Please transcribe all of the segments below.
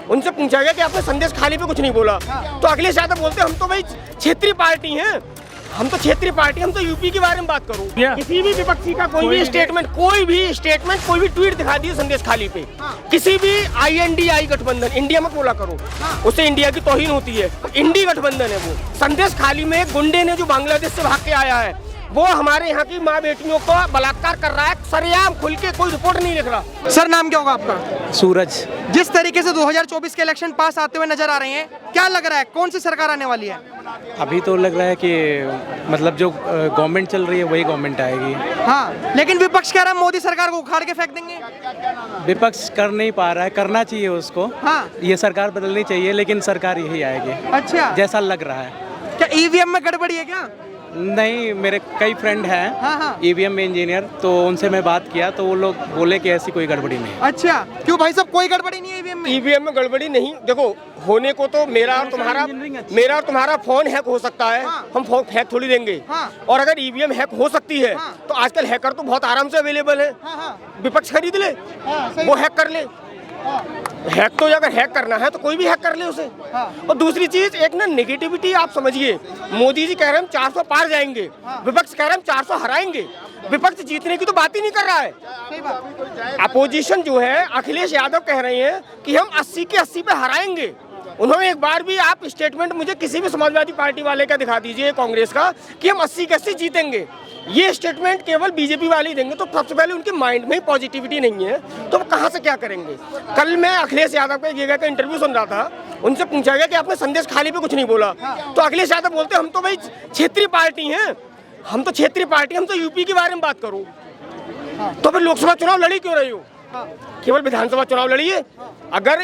उनसे पूछा गया कि आपने संदेश खाली पे कुछ नहीं बोला, तो अखिलेश यादव बोलते हम तो भाई क्षेत्रीय पार्टी हैं, हम तो क्षेत्रीय पार्टी, हम तो यूपी के बारे में बात करूं। किसी भी विपक्षी का कोई भी स्टेटमेंट, कोई भी ट्वीट दिखा दिए संदेश खाली पे, किसी भी INDI गठबंधन, इंडिया मत बोला करो, उससे इंडिया की तौहीन होती है, इंडी गठबंधन है वो। संदेश खाली में एक गुंडे ने जो बांग्लादेश से भाग के आया है, वो हमारे यहाँ की माँ बेटियों को बलात्कार कर रहा है, सरेआम खुल के, कोई रिपोर्ट नहीं लिख रहा। सर नाम क्या होगा आपका? सूरज। जिस तरीके से 2024 के इलेक्शन पास आते हुए नजर आ रहे हैं, क्या लग रहा है कौन सी सरकार आने वाली है? अभी तो लग रहा है कि मतलब जो गवर्नमेंट चल रही है वही गवर्नमेंट आएगी। हाँ, लेकिन विपक्ष कह रहा है मोदी सरकार को उखाड़ के फेंक देंगे। विपक्ष कर नहीं पा रहा है, करना चाहिए उसको। हाँ, ये सरकार बदलनी चाहिए, लेकिन सरकार यही आएगी। अच्छा, जैसा लग रहा है। क्या EVM में गड़बड़ी है क्या? नहीं, मेरे कई फ्रेंड हैं हाँ। EVM में इंजीनियर, तो उनसे मैं बात किया तो वो लोग बोले कि ऐसी कोई गड़बड़ी नहीं है। अच्छा, क्यों भाई साहब कोई गड़बड़ी नहीं है EVM में? EVM में गड़बड़ी नहीं, देखो होने को तो मेरा और तुम्हारा फोन हैक हो सकता है, हम फोन हैक थोड़ी देंगे। और अगर EVM हैक हो सकती है तो आजकल हैकर तो बहुत आराम से अवेलेबल है, विपक्ष खरीद ले, वो हैक कर ले। हैक तो अगर हैक करना है तो कोई भी हैक कर ले उसे। और दूसरी चीज, एक ना नेगेटिविटी आप समझिए, मोदी जी कह रहे हैं हम 400 पार जाएंगे, विपक्ष कह रहे हैं हम 400 हराएंगे। विपक्ष जीतने की तो बात ही नहीं कर रहा है। अपोजिशन जो है, अखिलेश यादव कह रहे हैं कि हम 80 के 80 पे हराएंगे। उन्होंने एक बार भी, आप स्टेटमेंट मुझे किसी भी समाजवादी पार्टी वाले का दिखा दीजिए, कांग्रेस का, कि हम 80 के 80 जीतेंगे। ये स्टेटमेंट केवल बीजेपी वाले ही देंगे, तो सबसे पहले उनके माइंड में ही पॉजिटिविटी नहीं है, तो वो कहाँ से क्या करेंगे। कल मैं अखिलेश यादव का एक जगह का इंटरव्यू सुन रहा था, उनसे पूछा गया कि आपने संदेश खाली पे कुछ नहीं बोला, तो अखिलेश यादव बोलते हम तो भाई क्षेत्रीय पार्टी हैं, हम तो क्षेत्रीय पार्टी, हम तो यूपी के बारे में बात करूँ। तो फिर लोकसभा चुनाव लड़ी क्यों रही हो? केवल विधानसभा चुनाव लड़िए। अगर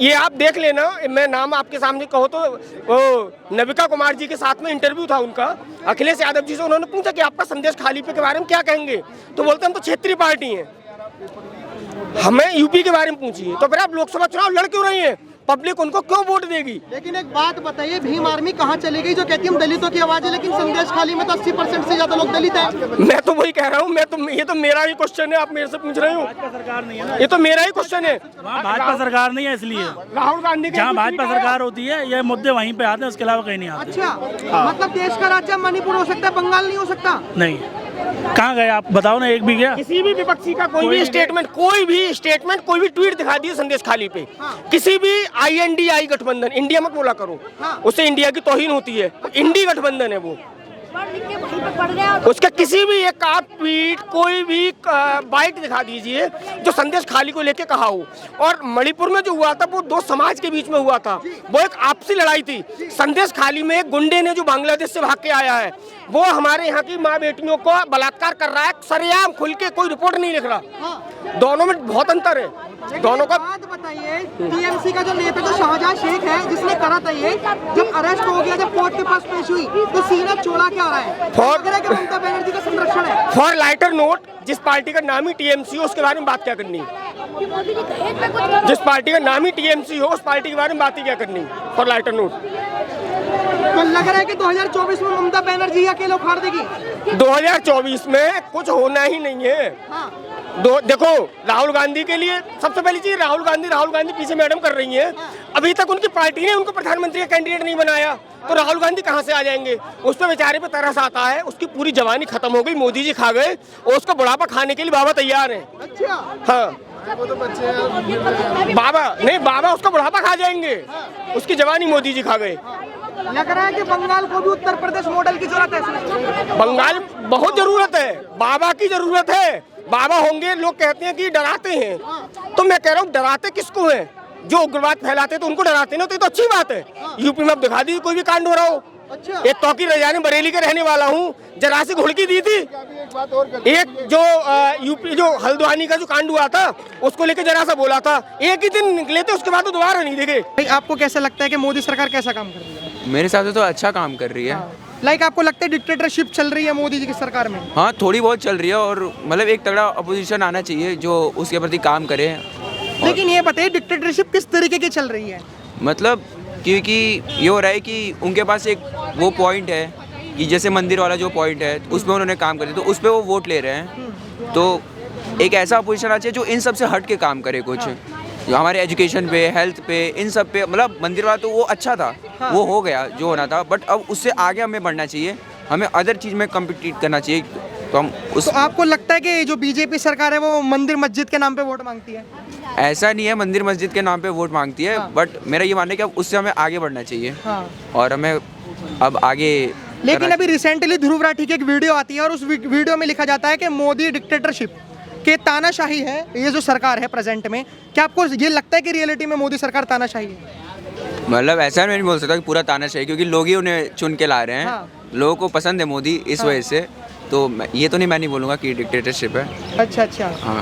ये आप देख लेना, मैं नाम आपके सामने कहो तो वो नविका कुमार जी के साथ में इंटरव्यू था उनका, अखिलेश यादव जी से उन्होंने पूछा कि आपका संदेश खाली पे के बारे में क्या कहेंगे, तो बोलते हम तो क्षेत्रीय पार्टी हैं, हमें यूपी के बारे में पूछिए। तो फिर आप लोकसभा चुनाव लड़ क्यों रही हैं? पब्लिक उनको क्यों वोट देगी? लेकिन एक बात बताइए, भीम आर्मी कहाँ चली गई जो कहती है हम दलितों की आवाज है, लेकिन संदेश खाली में तो 80% से ज्यादा लोग दलित हैं। मैं तो वही कह रहा हूँ, ये तो मेरा ही क्वेश्चन है, आप मेरे से पूछ रहे हो। सरकार नहीं है ना, ये तो मेरा ही क्वेश्चन है। भाजपा सरकार नहीं है, इसलिए राहुल गांधी जहाँ भाजपा सरकार होती है ये मुद्दे वहीं पे आते हैं, उसके अलावा कहीं नहीं आते। अच्छा, मतलब देश का राज्य मणिपुर हो सकता है, बंगाल नहीं हो सकता? नहीं, कहाँ गए आप बताओ ना, एक भी गया? किसी भी विपक्षी का कोई भी स्टेटमेंट, कोई भी ट्वीट दिखा दिए संदेश खाली पे, किसी भी INDI गठबंधन, इंडिया मत बोला करो, उससे इंडिया की तौहीन होती है, इंडी गठबंधन है वो। उसका किसी भी एक आप ट्वीट, कोई भी बाइट दिखा दीजिए जो संदेश खाली को लेके कहा हो। और मणिपुर में जो हुआ था वो दो समाज के बीच में हुआ था, वो एक आपसी लड़ाई थी। संदेश खाली में एक गुंडे ने जो बांग्लादेश से भाग के आया है, वो हमारे यहाँ की माँ बेटियों को बलात्कार कर रहा है, सरेआम खुल के, कोई रिपोर्ट नहीं लिख रहा। दोनों में बहुत अंतर है, दोनों का। बात बताइए, TMC का जो नेता जो शाहजहां शेख है, जिसने करा था ये, जब अरेस्ट हो गया, जब कोर्ट के पास पेश हुई, तो सीना चोला क्या रहा है? ममता बनर्जी का संरक्षण है। फॉर लाइटर नोट, जिस पार्टी का नाम ही TMC हो उसके बारे में बात क्या करनी है? जिस पार्टी का नाम ही TMC हो उस पार्टी के बारे में बात ही क्या करनी? For lighter note. तो लग रहा है कि 2024 में ममता बनर्जी अकेले उखाड़ देगी। 2024 में कुछ होना ही नहीं है। देखो, राहुल गांधी के लिए सबसे पहली चीज, राहुल गांधी पीछे मैडम कर रही हैं। अभी तक उनकी पार्टी ने उनको प्रधानमंत्री का कैंडिडेट नहीं बनाया, तो राहुल गांधी कहां से आ जाएंगे? उस पर बेचारे पे तरस आता है, उसकी पूरी जवानी खत्म हो गई, मोदी जी खा गए, और उसका बुढ़ापा खाने के लिए बाबा तैयार है। अच्छा, हाँ, बाबा उसका बुढ़ापा खा जाएंगे, उसकी जवानी मोदी जी खा गए। लग रहा है कि बंगाल को भी उत्तर प्रदेश मॉडल की जरूरत है। बंगाल बहुत जरूरत है, बाबा की जरूरत है। बाबा होंगे, लोग कहते हैं कि डराते हैं, तो मैं कह रहा हूँ डराते किसको हैं? जो उग्रवाद फैलाते तो उनको डराते ना, तो ये तो अच्छी बात है। यूपी में अब दिखा दी कोई भी कांड हो रहा हो। अच्छा। एक तौकीर रजानी, बरेली के रहने वाला हूँ, जरा सी घुड़की दी थी। एक जो यूपी जो हल्द्वानी का जो कांड हुआ था, उसको लेके जरा सा बोला था, एक ही दिन निकले थे, उसके बाद तो दोबारा नहीं देखे। आपको कैसा लगता है कि मोदी सरकार कैसा काम कर रही है? मेरे हिसाब से तो अच्छा काम कर रही है। लाइक आपको लगता है डिक्टेटरशिप चल रही है मोदी जी की सरकार में? हाँ, थोड़ी बहुत चल रही है, और मतलब एक तगड़ा अपोजिशन आना चाहिए जो उसके प्रति काम करे। लेकिन ये बताइए डिक्टेटरशिप किस तरीके की चल रही है? मतलब क्योंकि ये हो रहा है कि उनके पास एक वो पॉइंट है कि जैसे मंदिर वाला जो पॉइंट है, उसमें उन्होंने काम करे, तो उस पर वो वोट ले रहे हैं। तो एक ऐसा अपोजिशन आना चाहिए जो इन सब से हट के काम करे कुछ। जो हमारे एजुकेशन पे, हेल्थ पे, इन सब पे, मतलब मंदिर वाला तो वो अच्छा था, वो हो गया जो होना था, बट अब उससे आगे हमें बढ़ना चाहिए, हमें अदर चीज़ में कम्पिटिट करना चाहिए। तो हम उस तो आपको लगता है कि जो बीजेपी सरकार है वो मंदिर मस्जिद के नाम पे वोट मांगती है? ऐसा नहीं है मंदिर मस्जिद के नाम पे वोट मांगती है, बट मेरा ये मानना है कि अब उससे हमें आगे बढ़ना चाहिए हाँ। और हमें अब आगे लेकिन अभी रिसेंटली ध्रुव राठी की एक वीडियो आती है और उस वीडियो में लिखा जाता है कि मोदी डिक्टेटरशिप के तानाशाही है ये जो सरकार है प्रेजेंट में। क्या आपको ये लगता है कि रियलिटी में मोदी सरकार तानाशाही है? मतलब ऐसा मैं नहीं बोल सकता कि पूरा तानाशाही, क्योंकि लोग ही उन्हें चुन के ला रहे हैं, हाँ। लोगों को पसंद है मोदी इस वजह से, तो ये तो नहीं, मैं नहीं बोलूँगा कि डिक्टेटरशिप है। अच्छा अच्छा। हाँ।